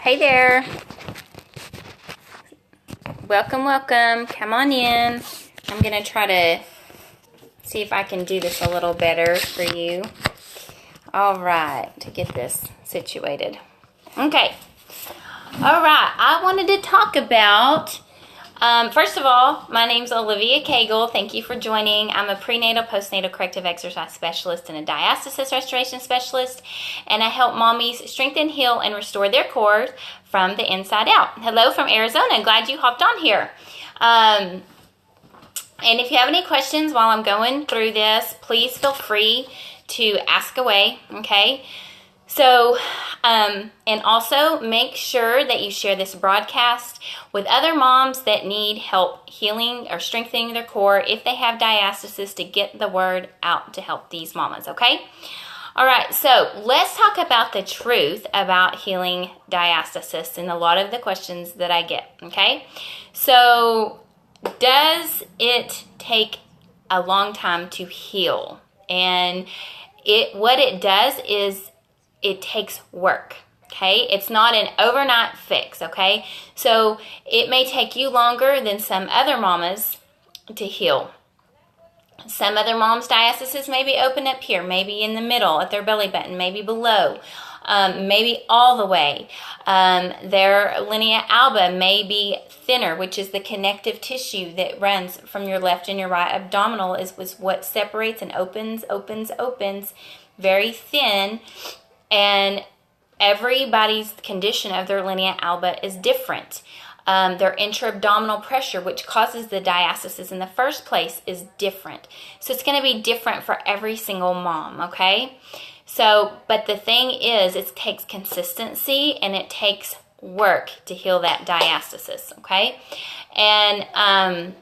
Hey there. Welcome, welcome. Come on in. I'm going to try to see if I can do this a little better for you. All right, to get this situated. Okay. All right, I wanted to talk about, first of all, my name's Olivia Cagle. Thank you for joining. I'm a prenatal, postnatal corrective exercise specialist and a diastasis restoration specialist, and I help mommies strengthen, heal, and restore their core from the inside out. Hello from Arizona. Glad you hopped on here. And if you have any questions while I'm going through this, please feel free to ask away, okay? So, and also make sure that you share this broadcast with other moms that need help healing or strengthening their core if they have diastasis, to get the word out to help these mamas, okay? All right, so let's talk about the truth about healing diastasis and a lot of the questions that I get, okay? So, does it take a long time to heal? And what it does is it takes work, okay? It's not an overnight fix, okay? So it may take you longer than some other mamas to heal. Some other moms' diastasis may be open up here, maybe in the middle at their belly button, maybe below, maybe all the way. Their linea alba may be thinner, which is the connective tissue that runs from your left and your right abdominal, is what separates and opens, very thin. And everybody's condition of their linea alba is different. Their intra-abdominal pressure, which causes the diastasis in the first place, is different. So it's going to be different for every single mom, okay? So, but the thing is, it takes consistency and it takes work to heal that diastasis, okay? And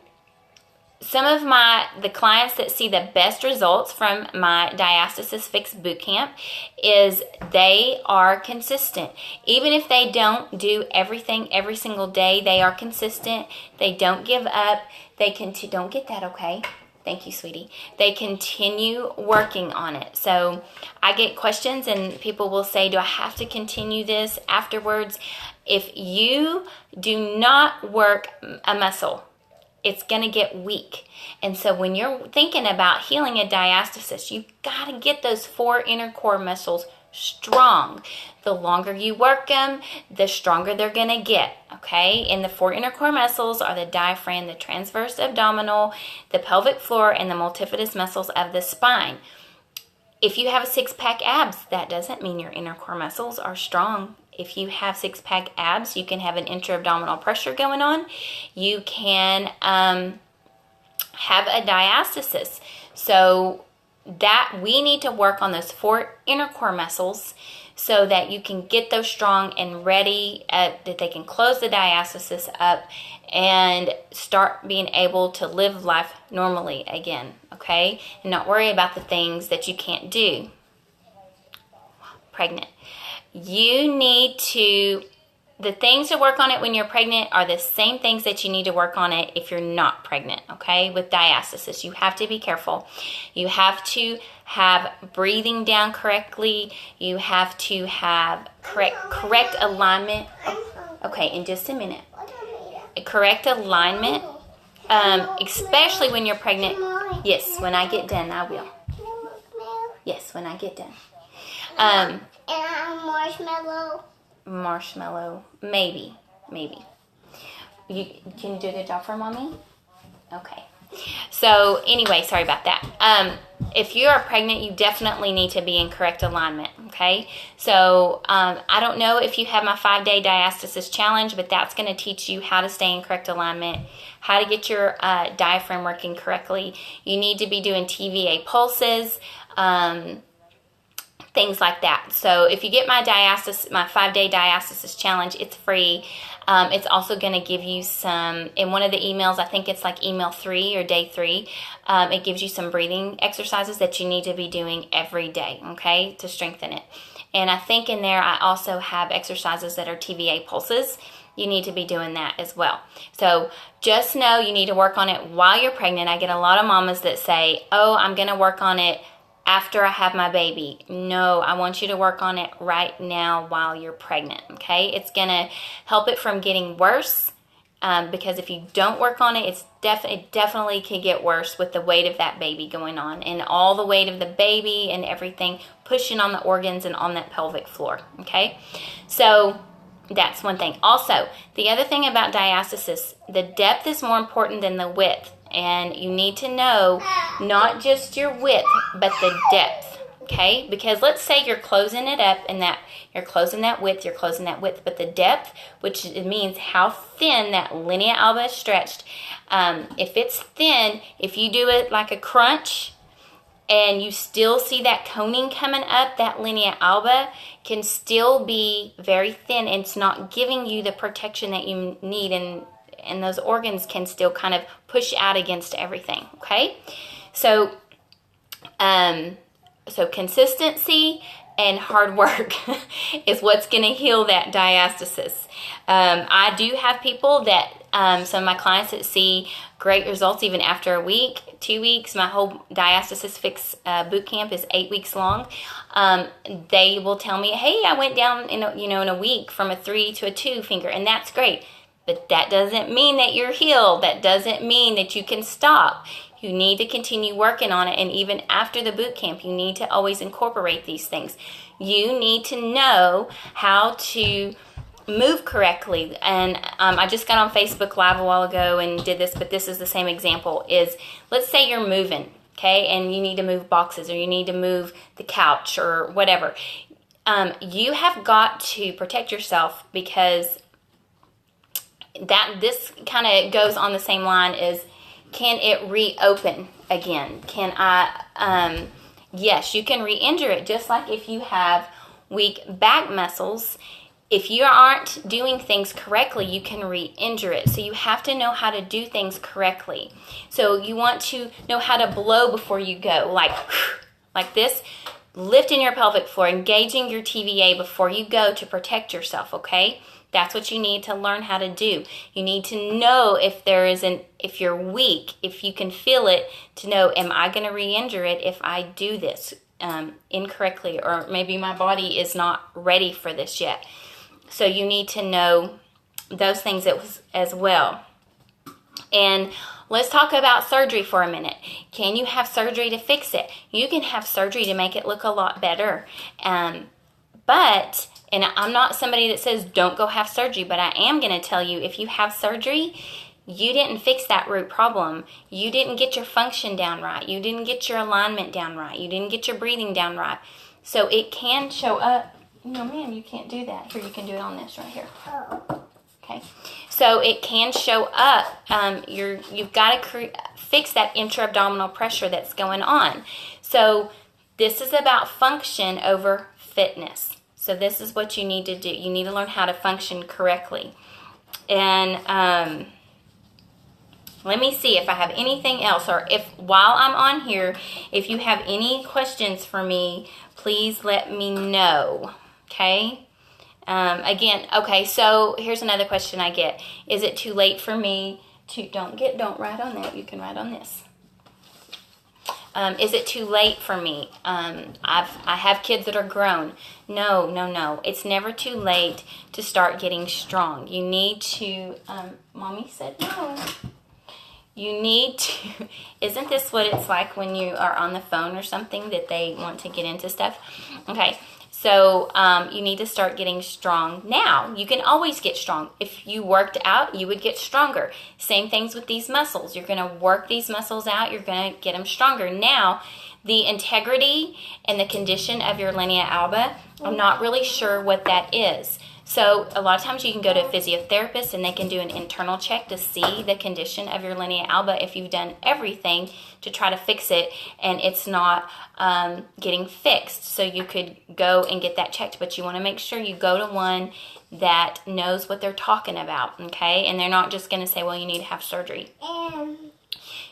some of the clients that see the best results from my Diastasis Fix Bootcamp is they are consistent. Even if they don't do everything every single day, they are consistent. They don't give up. They don't get that, okay? Thank you, sweetie. They continue working on it. So I get questions and people will say, do I have to continue this afterwards? If you do not work a muscle, it's going to get weak. And so when you're thinking about healing a diastasis, you've got to get those 4 inner core muscles strong. The longer you work them, the stronger they're going to get, okay? And the 4 inner core muscles are the diaphragm, the transverse abdominal, the pelvic floor, and the multifidus muscles of the spine. If you have a 6-pack abs, that doesn't mean your inner core muscles are strong. If you have 6-pack abs, you can have an intra-abdominal pressure going on. You can have a diastasis. So that we need to work on those 4 inner core muscles so that you can get those strong and ready, that they can close the diastasis up and start being able to live life normally again, okay? And not worry about the things that you can't do. Pregnant. You need to, the things to work on it when you're pregnant are the same things that you need to work on it if you're not pregnant, okay? With diastasis, you have to be careful. You have to have breathing down correctly. You have to have correct alignment. Okay, in just a minute. Correct alignment, especially when you're pregnant. Yes, when I get done, I will. Yes, when I get done. And marshmallow. Maybe. You can you do a good job for mommy? Okay. So anyway, sorry about that. If you are pregnant, you definitely need to be in correct alignment, okay? So I don't know if you have my 5-day diastasis challenge, but that's going to teach you how to stay in correct alignment, how to get your diaphragm working correctly. You need to be doing TVA pulses, things like that. So if you get my 5-day diastasis challenge, it's free. It's also going to give you some, in one of the emails, I think it's like email 3 or day 3, it gives you some breathing exercises that you need to be doing every day, okay, to strengthen it. And I think in there I also have exercises that are TVA pulses. You need to be doing that as well. So just know you need to work on it while you're pregnant. I get a lot of mamas that say, oh, I'm going to work on it after I have my baby. No, I want you to work on it right now while you're pregnant, okay? It's going to help it from getting worse, because if you don't work on it, it definitely can get worse with the weight of that baby going on and all the weight of the baby and everything pushing on the organs and on that pelvic floor, okay? So that's one thing. Also, the other thing about diastasis, the depth is more important than the width. And you need to know not just your width, but the depth, okay? Because let's say you're closing it up and that you're closing that width, but the depth, which it means how thin that linea alba is stretched. If it's thin, if you do it like a crunch and you still see that coning coming up, that linea alba can still be very thin and it's not giving you the protection that you need, and those organs can still kind of push out against everything, okay? So, consistency and hard work is what's going to heal that diastasis. I do have people that, some of my clients that see great results even after a week, 2 weeks. My whole diastasis fix boot camp is 8 weeks long. They will tell me, hey, I went down in a week from a 3 to a 2 finger, and that's great. But that doesn't mean that you're healed. That doesn't mean that you can stop. You need to continue working on it. And even after the boot camp, you need to always incorporate these things. You need to know how to move correctly. And I just got on Facebook Live a while ago and did this, but this is the same example. Is let's say you're moving, okay, and you need to move boxes or you need to move the couch or whatever. You have got to protect yourself, because this kind of goes on the same line as, can it reopen again? Can I, yes, you can re-injure it, just like if you have weak back muscles. If you aren't doing things correctly, you can re-injure it. So you have to know how to do things correctly. So you want to know how to blow before you go, like this, lifting your pelvic floor, engaging your TVA before you go to protect yourself, okay? That's what you need to learn how to do. You need to know if you're weak, if you can feel it, to know, am I going to re-injure it if I do this incorrectly, or maybe my body is not ready for this yet. So you need to know those things as well. And let's talk about surgery for a minute. Can you have surgery to fix it? You can have surgery to make it look a lot better. And I'm not somebody that says don't go have surgery, but I am going to tell you, if you have surgery, you didn't fix that root problem. You didn't get your function down right. You didn't get your alignment down right. You didn't get your breathing down right. So it can show up. No, ma'am, you can't do that. Here, you can do it on this right here. Okay. So it can show up. You've got to fix that intra-abdominal pressure that's going on. So this is about function over fitness. So this is what you need to do. You need to learn how to function correctly. And let me see if I have anything else, or if while I'm on here, if you have any questions for me, please let me know. Okay? Again, okay, so here's another question I get. Is it too late for me to, don't write on that, you can write on this. Is it too late for me? I have kids that are grown. No. It's never too late to start getting strong. You need to, Mommy said no. You need to, isn't this what it's like when you are on the phone or something that they want to get into stuff? Okay, so you need to start getting strong now. You can always get strong. If you worked out, you would get stronger. Same things with these muscles. You're going to work these muscles out. You're going to get them stronger. Now, the integrity and the condition of your linea alba, I'm not really sure what that is. So a lot of times you can go to a physiotherapist and they can do an internal check to see the condition of your linea alba if you've done everything to try to fix it and it's not getting fixed. So you could go and get that checked, but you want to make sure you go to one that knows what they're talking about, okay? And they're not just going to say, well, you need to have surgery.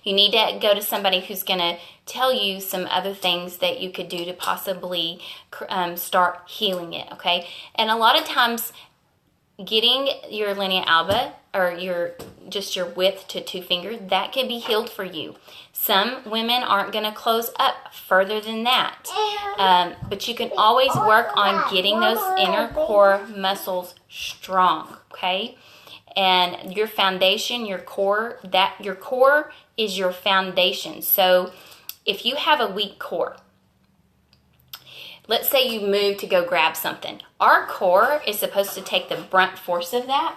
You need to go to somebody who's going to tell you some other things that you could do to possibly start healing it, okay? And a lot of times getting your linea alba, or your width to 2 fingers, that can be healed for you. Some women aren't going to close up further than that. But you can always work on getting those inner core muscles strong, okay? And your foundation, your core is your foundation. So if you have a weak core, let's say you move to go grab something. Our core is supposed to take the brunt force of that.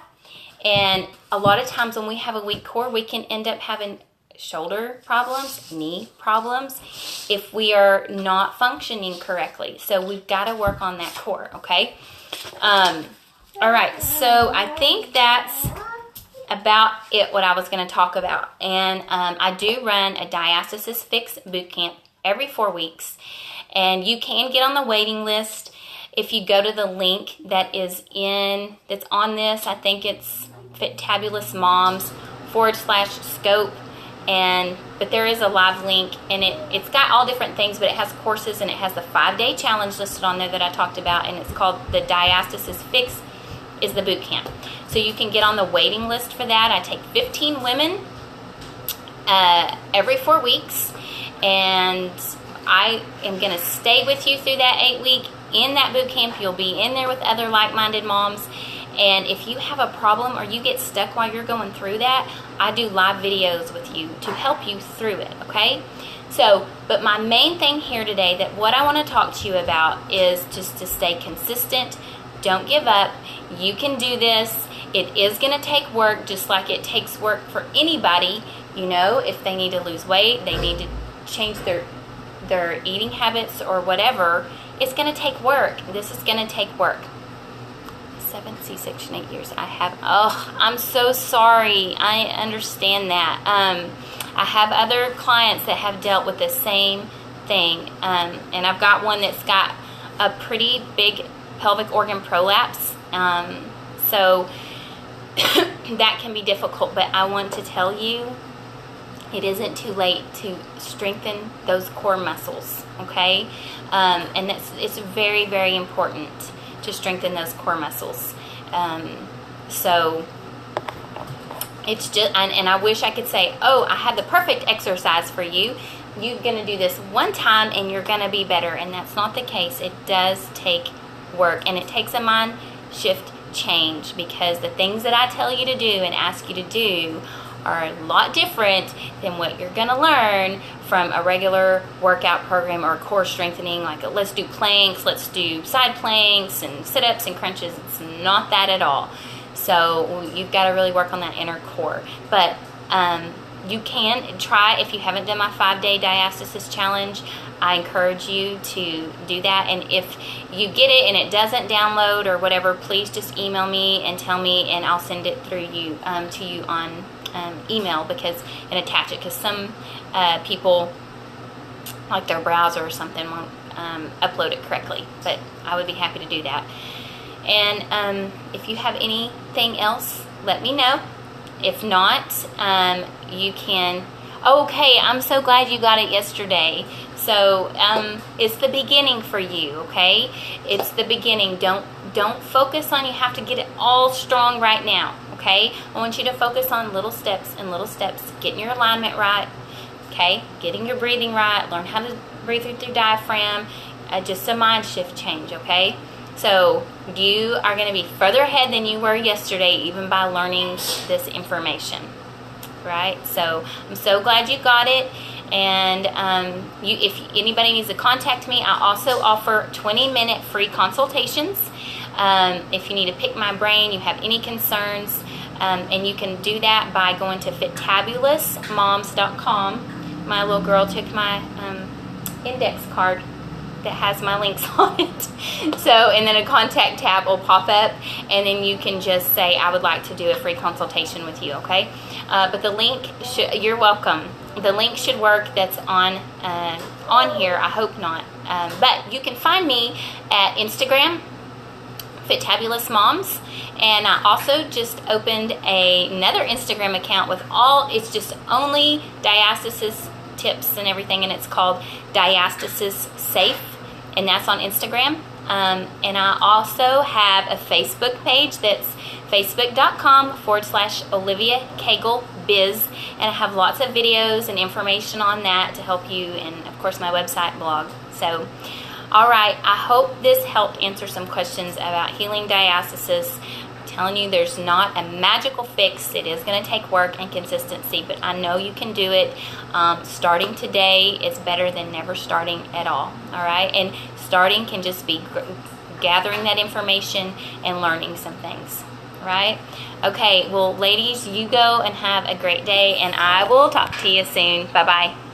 And a lot of times when we have a weak core, we can end up having shoulder problems, knee problems, if we are not functioning correctly. So we've got to work on that core, okay? All right, so I think that's about it, what I was going to talk about. And I do run a Diastasis Fix boot camp every 4 weeks. And you can get on the waiting list if you go to the link that's on this. I think it's Fitabulous Moms /scope. But there is a live link, and it's got all different things, but it has courses, and it has the 5-day challenge listed on there that I talked about, and it's called the Diastasis Fix is the boot camp. So you can get on the waiting list for that. I take 15 women every 4 weeks, and I am going to stay with you through that 8-week. In that boot camp, you'll be in there with other like-minded moms. And if you have a problem or you get stuck while you're going through that, I do live videos with you to help you through it, okay? So, but my main thing here today, that what I want to talk to you about, is just to stay consistent. Don't give up. You can do this. It is going to take work, just like it takes work for anybody. You know, if they need to lose weight, they need to change their eating habits or whatever. It's going to take work. This is going to take work. 7th C-section, 8 years. I'm so sorry. I understand that. I have other clients that have dealt with the same thing. And I've got one that's got a pretty big pelvic organ prolapse. So that can be difficult, but I want to tell you, it isn't too late to strengthen those core muscles, okay? And it's very, very important to strengthen those core muscles. So it's just, and I wish I could say, oh, I have the perfect exercise for you. You're going to do this one time and you're going to be better. And that's not the case. It does take work, and it takes a mind shift change, because the things that I tell you to do and ask you to do are a lot different than what you're going to learn from a regular workout program or core strengthening, like let's do planks, let's do side planks and sit-ups and crunches. It's not that at all. So you've got to really work on that inner core. But you can try, if you haven't done my 5-day Diastasis challenge, I encourage you to do that. And if you get it and it doesn't download or whatever, please just email me and tell me, and I'll send it through you to you on email, and attach it, because some people, like their browser or something, won't upload it correctly. But I would be happy to do that. And if you have anything else, let me know. If not, you can. Okay, I'm so glad you got it yesterday. So it's the beginning for you, okay? It's the beginning. Don't focus on you have to get it all strong right now, okay? I want you to focus on little steps and little steps, getting your alignment right, okay? Getting your breathing right, learn how to breathe through your diaphragm, just a mind shift change, okay? So you are going to be further ahead than you were yesterday, even by learning this information, right? So I'm so glad you got it. And if anybody needs to contact me, I also offer 20-minute free consultations. If you need to pick my brain, you have any concerns, and you can do that by going to fitabulousmoms.com. My little girl took my index card that has my links on it. So, and then a contact tab will pop up, and then you can just say, I would like to do a free consultation with you, okay? But the link, you're welcome. The link should work. That's on here. I hope not. But you can find me at Instagram, Fitabulous Moms, and I also just opened another Instagram account with it's just only diastasis tips and everything, and it's called Diastasis Safe, and that's on Instagram. And I also have a Facebook page that's facebook.com/Olivia Cagle Biz. And I have lots of videos and information on that to help you, and of course my website blog. So, all right, I hope this helped answer some questions about healing diastasis. I'm telling you, there's not a magical fix. It is going to take work and consistency, but I know you can do it. Starting today is better than never starting at all. All right, and starting can just be gathering that information and learning some things. Right? Okay, well, ladies, you go and have a great day, and I will talk to you soon. Bye-bye.